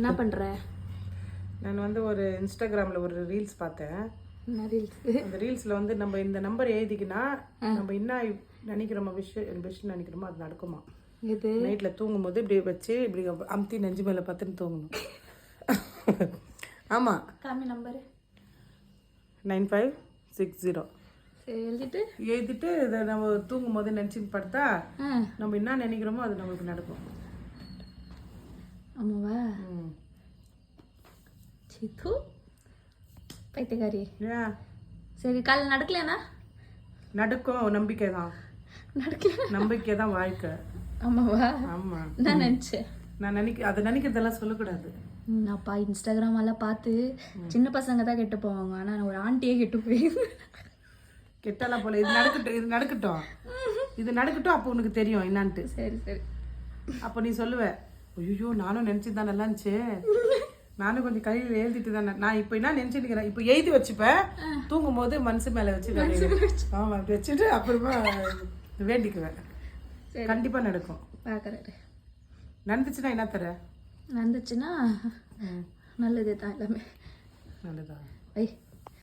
என்ன பண்ற? நான் வந்து ஒரு இன்ஸ்டாகிராமில் ஒரு ரீல்ஸ் பார்த்தேன். என்ன ரீல்ஸ்? அந்த ரீல்ஸில் வந்து நம்ம இந்த நம்பர் எழுதிக்கினா நம்ம என்ன நினைக்கிறோமோ விஷயம் நினைக்கிறோமோ அது நடக்குமா. எது? நைட்டில் தூங்கும்போது இப்படி வச்சு இப்படி அமுத்தி நெஞ்சு மேலே பார்த்துன்னு தூங்கணும். ஆமாம். காமி நம்பரு 9560. சரி எழுதிட்டு இதை நம்ம தூங்கும் போது நினச்சின்னு படுத்தா நம்ம என்ன நினைக்கிறோமோ அது நம்மளுக்கு நடக்கும். ஆமாவா? சித்து பைத்தியக்காரி. ஏன்? சரி காலையில் நடக்கலண்ணா? நடக்கும். நம்பிக்கை தான். நடக்கல. நம்பிக்கை தான் வாழ்க்கை. ஆமாவா? ஆமாம். நான் நினச்சேன். அதை நினைக்கிறதெல்லாம் சொல்லக்கூடாது. அப்பா இன்ஸ்டாகிராம் எல்லாம் பார்த்து சின்ன பசங்க தான் கெட்டு போவாங்க, ஆனால் ஒரு ஆண்டியே கெட்டு போயிடுது. கெட்டாலாம் போல. இது நடக்கட்டும் அப்போ உனக்கு தெரியும் என்னான்ட்டு. சரி சரி. அப்போ நீ சொல்லுவ, ஐயோ நானும் நினச்சி தான் நல்லா இருந்துச்சு, நானும் கொஞ்சம் கையில் எழுதிட்டு தானே. நான் இப்போ என்ன நினச்சிருக்கிறேன், இப்போ எழுதி வச்சுப்பேன், தூங்கும் போது மனசு மேலே வச்சு ஆமாம் அப்படி வச்சுட்டு அப்புறமா வேண்டிக்குவேன். கண்டிப்பாக நடக்கும். பார்க்குறாரு. நடந்துச்சுன்னா என்ன தர? நடந்துச்சுன்னா நல்லதே தான் எல்லாமே. நல்லதா? ஐ